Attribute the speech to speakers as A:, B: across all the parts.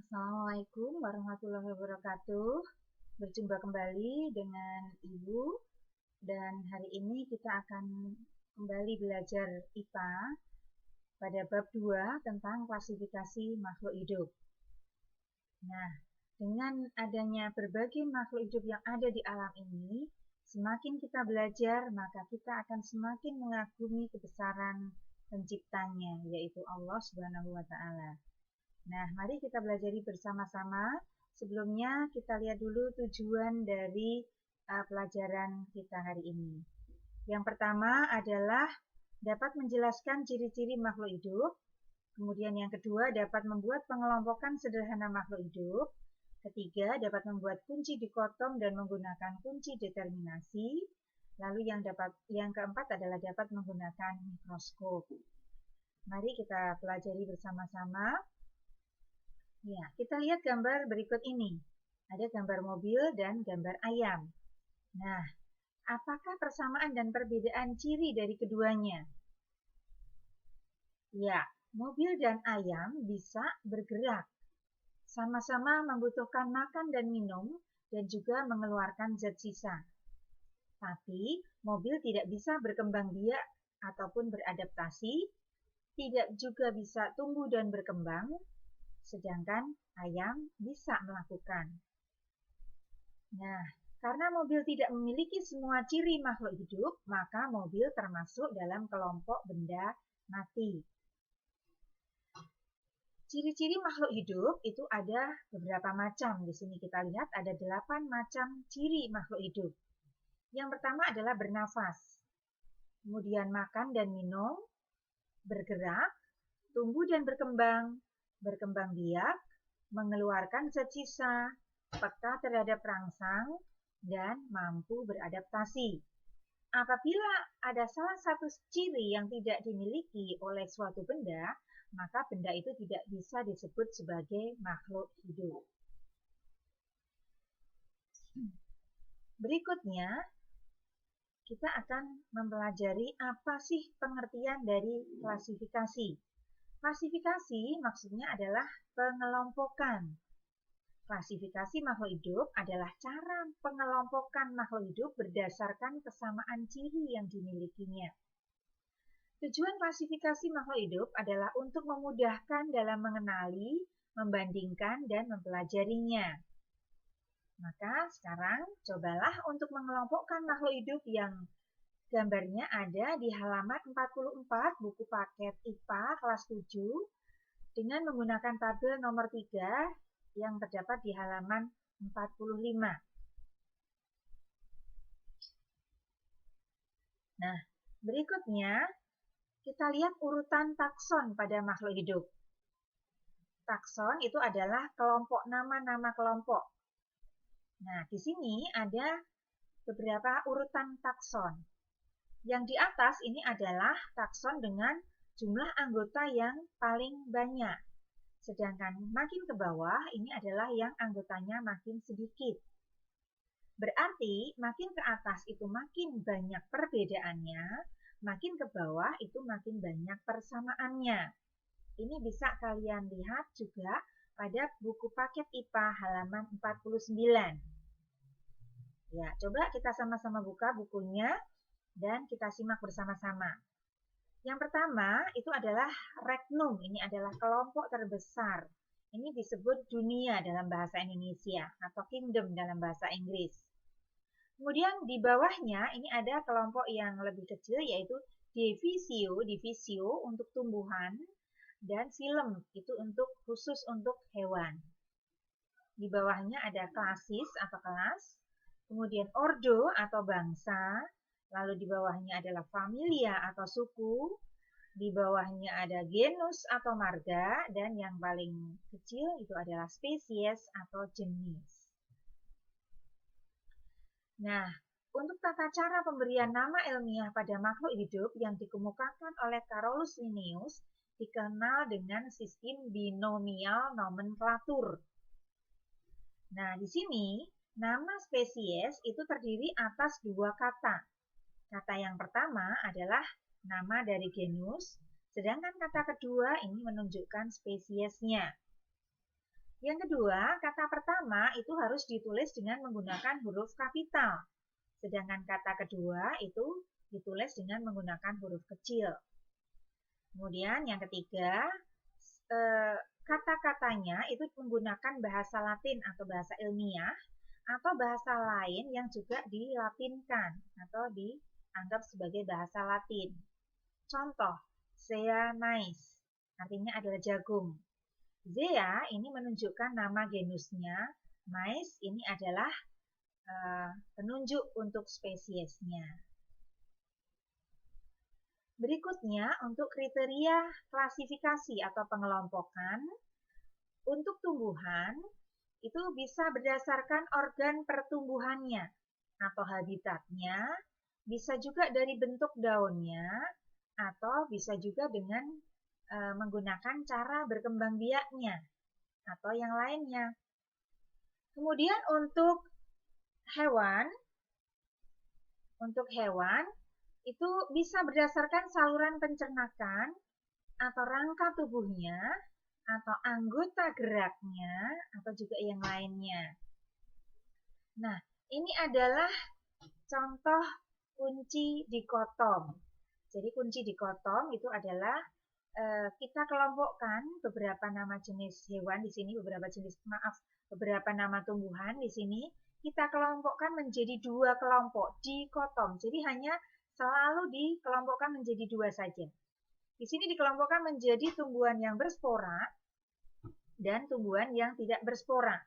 A: Assalamualaikum warahmatullahi wabarakatuh. Berjumpa kembali dengan Ibu dan hari ini kita akan kembali belajar IPA pada bab 2 tentang klasifikasi makhluk hidup. Nah, dengan adanya berbagai makhluk hidup yang ada di alam ini, semakin kita belajar maka kita akan semakin mengagumi kebesaran penciptanya, yaitu Allah Subhanahu wa taala. Nah, mari kita belajar bersama-sama. Sebelumnya kita lihat dulu tujuan dari pelajaran kita hari ini. Yang pertama adalah dapat menjelaskan ciri-ciri makhluk hidup. Kemudian yang kedua dapat membuat pengelompokan sederhana makhluk hidup. Ketiga dapat membuat kunci dikotom dan menggunakan kunci determinasi. Lalu yang keempat adalah dapat menggunakan mikroskop. Mari kita pelajari bersama-sama. Ya, kita lihat gambar berikut ini. Ada gambar mobil dan gambar ayam. Nah, apakah persamaan dan perbedaan ciri dari keduanya? Ya, mobil dan ayam bisa bergerak. Sama-sama membutuhkan makan dan minum dan juga mengeluarkan zat sisa. Tapi, mobil tidak bisa berkembang biak ataupun beradaptasi, tidak juga bisa tumbuh dan berkembang, sedangkan ayam bisa melakukan. Nah, karena mobil tidak memiliki semua ciri makhluk hidup, maka mobil termasuk dalam kelompok benda mati. Ciri-ciri makhluk hidup itu ada beberapa macam. Di sini kita lihat ada 8 macam ciri makhluk hidup. Yang pertama adalah bernafas, kemudian makan dan minum, bergerak, tumbuh dan berkembang biak, mengeluarkan zat sisa, peka terhadap rangsang, dan mampu beradaptasi. Apabila ada salah satu ciri yang tidak dimiliki oleh suatu benda, maka benda itu tidak bisa disebut sebagai makhluk hidup. Berikutnya, kita akan mempelajari apa sih pengertian dari klasifikasi. Klasifikasi maksudnya adalah pengelompokan. Klasifikasi makhluk hidup adalah cara pengelompokan makhluk hidup berdasarkan kesamaan ciri yang dimilikinya. Tujuan klasifikasi makhluk hidup adalah untuk memudahkan dalam mengenali, membandingkan, dan mempelajarinya. Maka sekarang cobalah untuk mengelompokkan makhluk hidup yang gambarnya ada di halaman 44 buku paket IPA kelas 7 dengan menggunakan tabel nomor 3 yang terdapat di halaman 45. Nah, berikutnya kita lihat urutan takson pada makhluk hidup. Takson itu adalah kelompok nama-nama kelompok. Nah, di sini ada beberapa urutan takson. Yang di atas ini adalah takson dengan jumlah anggota yang paling banyak. Sedangkan makin ke bawah ini adalah yang anggotanya makin sedikit. Berarti makin ke atas itu makin banyak perbedaannya, makin ke bawah itu makin banyak persamaannya. Ini bisa kalian lihat juga pada buku paket IPA halaman 49. Ya, coba kita sama-sama buka bukunya dan kita simak bersama-sama. Yang pertama itu adalah regnum, ini adalah kelompok terbesar. Ini disebut dunia dalam bahasa Indonesia atau kingdom dalam bahasa Inggris. Kemudian di bawahnya ini ada kelompok yang lebih kecil yaitu divisio untuk tumbuhan dan phylum itu khusus untuk hewan. Di bawahnya ada klasis atau kelas, kemudian ordo atau bangsa, lalu di bawahnya adalah familia atau suku, di bawahnya ada genus atau marga, dan yang paling kecil itu adalah spesies atau jenis. Nah, untuk tata cara pemberian nama ilmiah pada makhluk hidup yang dikemukakan oleh Carolus Linnaeus dikenal dengan sistem binomial nomenklatur. Nah, di sini nama spesies itu terdiri atas 2 kata. Kata yang pertama adalah nama dari genus, sedangkan kata kedua ini menunjukkan spesiesnya. Yang kedua, kata pertama itu harus ditulis dengan menggunakan huruf kapital. Sedangkan kata kedua itu ditulis dengan menggunakan huruf kecil. Kemudian yang ketiga, kata-katanya itu menggunakan bahasa Latin atau bahasa ilmiah atau bahasa lain yang juga dilatinkan atau dianggap sebagai bahasa Latin. Contoh, Zea mais, artinya adalah jagung. Zea ini menunjukkan nama genusnya, mais ini adalah penunjuk untuk spesiesnya. Berikutnya, untuk kriteria klasifikasi atau pengelompokan, untuk tumbuhan, itu bisa berdasarkan organ pertumbuhannya atau habitatnya, bisa juga dari bentuk daunnya, atau bisa juga dengan menggunakan cara berkembang biaknya, atau yang lainnya. Kemudian untuk hewan itu bisa berdasarkan saluran pencernakan atau rangka tubuhnya atau anggota geraknya atau juga yang lainnya. Nah, ini adalah contoh kunci dikotom. Jadi kunci dikotom itu adalah kita kelompokkan beberapa nama jenis hewan di sini, beberapa nama tumbuhan di sini kita kelompokkan menjadi dua kelompok, dikotom. Jadi hanya selalu dikelompokkan menjadi dua saja. Di sini dikelompokkan menjadi tumbuhan yang berspora dan tumbuhan yang tidak berspora.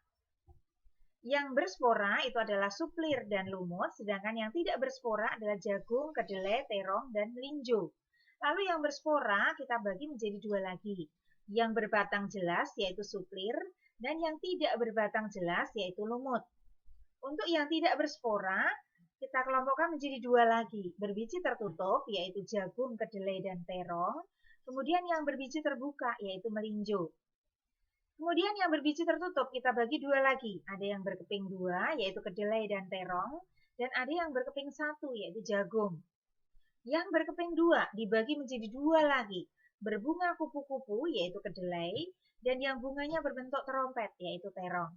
A: Yang berspora itu adalah suplir dan lumut, sedangkan yang tidak berspora adalah jagung, kedelai, terong, dan melinjo. Lalu yang berspora kita bagi menjadi dua lagi. Yang berbatang jelas yaitu suplir dan yang tidak berbatang jelas yaitu lumut. Untuk yang tidak berspora kita kelompokkan menjadi dua lagi. Berbiji tertutup yaitu jagung, kedelai, dan terong. Kemudian yang berbiji terbuka yaitu melinjo. Kemudian yang berbiji tertutup kita bagi dua lagi. Ada yang berkeping dua yaitu kedelai dan terong. Dan ada yang berkeping satu yaitu jagung. Yang berkeping dua dibagi menjadi dua lagi, berbunga kupu-kupu yaitu kedelai, dan yang bunganya berbentuk terompet yaitu terong.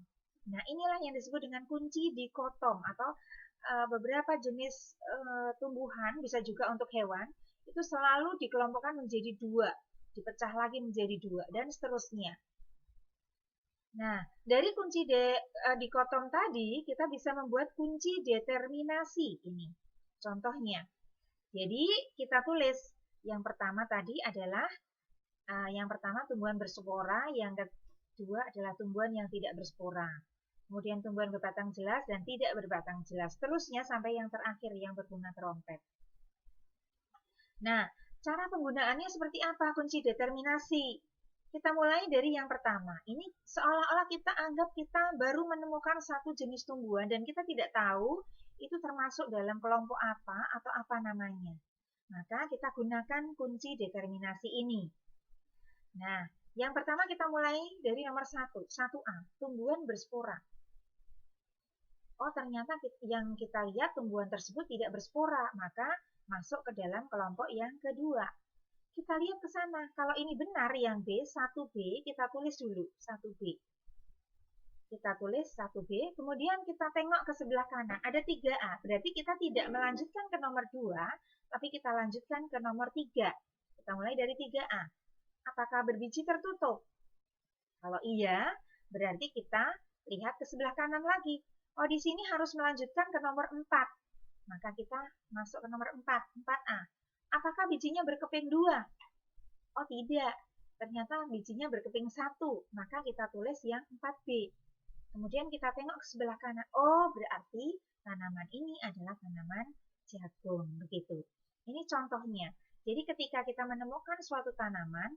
A: Nah, inilah yang disebut dengan kunci dikotom atau beberapa jenis tumbuhan, bisa juga untuk hewan, itu selalu dikelompokkan menjadi dua, dipecah lagi menjadi dua, dan seterusnya. Nah, dari kunci dikotom tadi, kita bisa membuat kunci determinasi ini. Contohnya, jadi kita tulis yang pertama tadi adalah yang pertama tumbuhan berspora, yang kedua adalah tumbuhan yang tidak berspora. Kemudian tumbuhan berbatang jelas dan tidak berbatang jelas. Terusnya sampai yang terakhir yang berbunga terompet. Nah, cara penggunaannya seperti apa kunci determinasi? Kita mulai dari yang pertama. Ini seolah-olah kita anggap kita baru menemukan satu jenis tumbuhan dan kita tidak tahu itu termasuk dalam kelompok apa atau apa namanya. Maka kita gunakan kunci determinasi ini. Nah, yang pertama kita mulai dari nomor 1, 1A, tumbuhan berspora. Oh, ternyata yang kita lihat tumbuhan tersebut tidak berspora, maka masuk ke dalam kelompok yang kedua. Kita lihat ke sana, kalau ini benar yang B, 1B, kita tulis dulu 1B. Kita tulis 1B, kemudian kita tengok ke sebelah kanan, ada 3A. Berarti kita tidak melanjutkan ke nomor 2, tapi kita lanjutkan ke nomor 3. Kita mulai dari 3A. Apakah berbiji tertutup? Kalau iya, berarti kita lihat ke sebelah kanan lagi. Oh, di sini harus melanjutkan ke nomor 4. Maka kita masuk ke nomor 4, 4A. Apakah bijinya berkeping 2? Oh, tidak. Ternyata bijinya berkeping 1. Maka kita tulis yang 4B. Kemudian kita tengok ke sebelah kanan. Oh, berarti tanaman ini adalah tanaman jagung. Begitu. Ini contohnya. Jadi ketika kita menemukan suatu tanaman,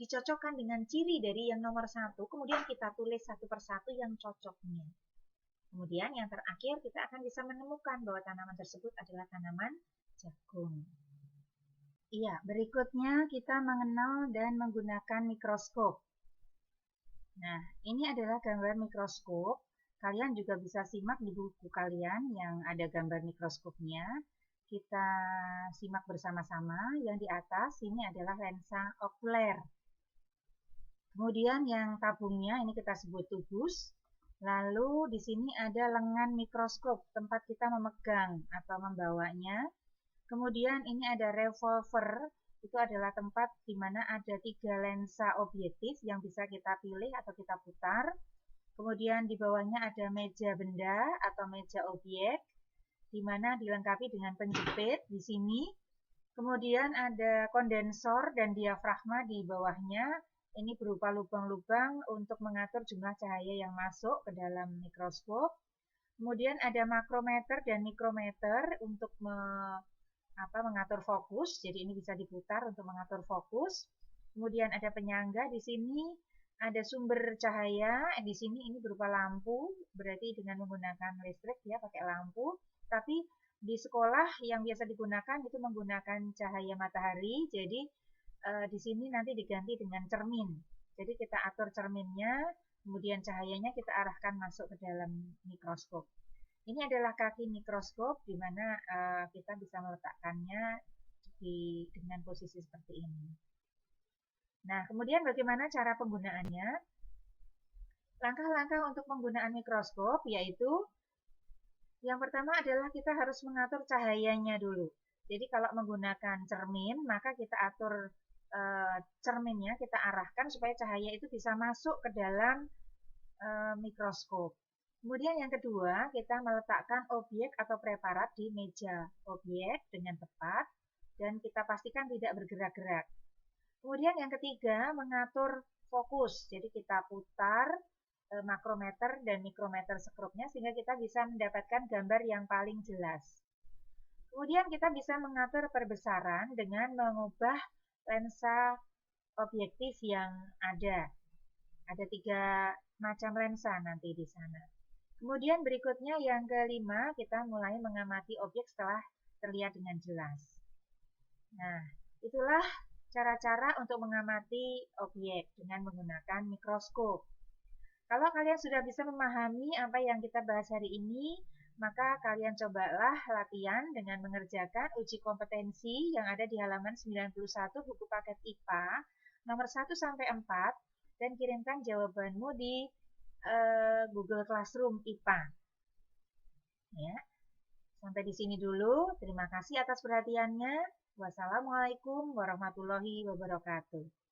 A: dicocokkan dengan ciri dari yang nomor 1, kemudian kita tulis satu persatu yang cocoknya. Kemudian yang terakhir kita akan bisa menemukan bahwa tanaman tersebut adalah tanaman jagung. Iya, berikutnya kita mengenal dan menggunakan mikroskop. Nah, ini adalah gambar mikroskop. Kalian juga bisa simak di buku kalian yang ada gambar mikroskopnya. Kita simak bersama-sama. Yang di atas ini adalah lensa okuler. Kemudian yang tabungnya ini kita sebut tubus. Lalu di sini ada lengan mikroskop, tempat kita memegang atau membawanya. Kemudian ini ada revolver, itu adalah tempat di mana ada 3 lensa objektif yang bisa kita pilih atau kita putar. Kemudian di bawahnya ada meja benda atau meja objek, di mana dilengkapi dengan penjepit di sini. Kemudian ada kondensor dan diafragma di bawahnya. Ini berupa lubang-lubang untuk mengatur jumlah cahaya yang masuk ke dalam mikroskop. Kemudian ada makrometer dan mikrometer untuk mengatur fokus. Jadi ini bisa diputar untuk mengatur fokus. Kemudian ada penyangga di sini, ada sumber cahaya di sini, ini berupa lampu, berarti dengan menggunakan listrik ya, pakai lampu. Tapi di sekolah yang biasa digunakan itu menggunakan cahaya matahari, jadi di sini nanti diganti dengan cermin. Jadi kita atur cerminnya, kemudian cahayanya kita arahkan masuk ke dalam mikroskop. Ini adalah kaki mikroskop di mana kita bisa meletakkannya dengan posisi seperti ini. Nah, kemudian bagaimana cara penggunaannya? Langkah-langkah untuk penggunaan mikroskop yaitu yang pertama adalah kita harus mengatur cahayanya dulu. Jadi kalau menggunakan cermin, maka kita atur cerminnya, kita arahkan supaya cahaya itu bisa masuk ke dalam mikroskop. Kemudian yang kedua, kita meletakkan objek atau preparat di meja objek dengan tepat dan kita pastikan tidak bergerak-gerak. Kemudian yang ketiga, mengatur fokus. Jadi kita putar makrometer dan mikrometer skrupnya sehingga kita bisa mendapatkan gambar yang paling jelas. Kemudian kita bisa mengatur perbesaran dengan mengubah lensa objektif yang ada. Ada 3 macam lensa nanti di sana. Kemudian berikutnya yang kelima, kita mulai mengamati objek setelah terlihat dengan jelas. Nah, itulah cara-cara untuk mengamati objek dengan menggunakan mikroskop. Kalau kalian sudah bisa memahami apa yang kita bahas hari ini, maka kalian cobalah latihan dengan mengerjakan uji kompetensi yang ada di halaman 91 buku paket IPA nomor 1-4 dan kirimkan jawabanmu di Google Classroom IPA. Ya. Sampai di sini dulu. Terima kasih atas perhatiannya. Wassalamualaikum warahmatullahi wabarakatuh.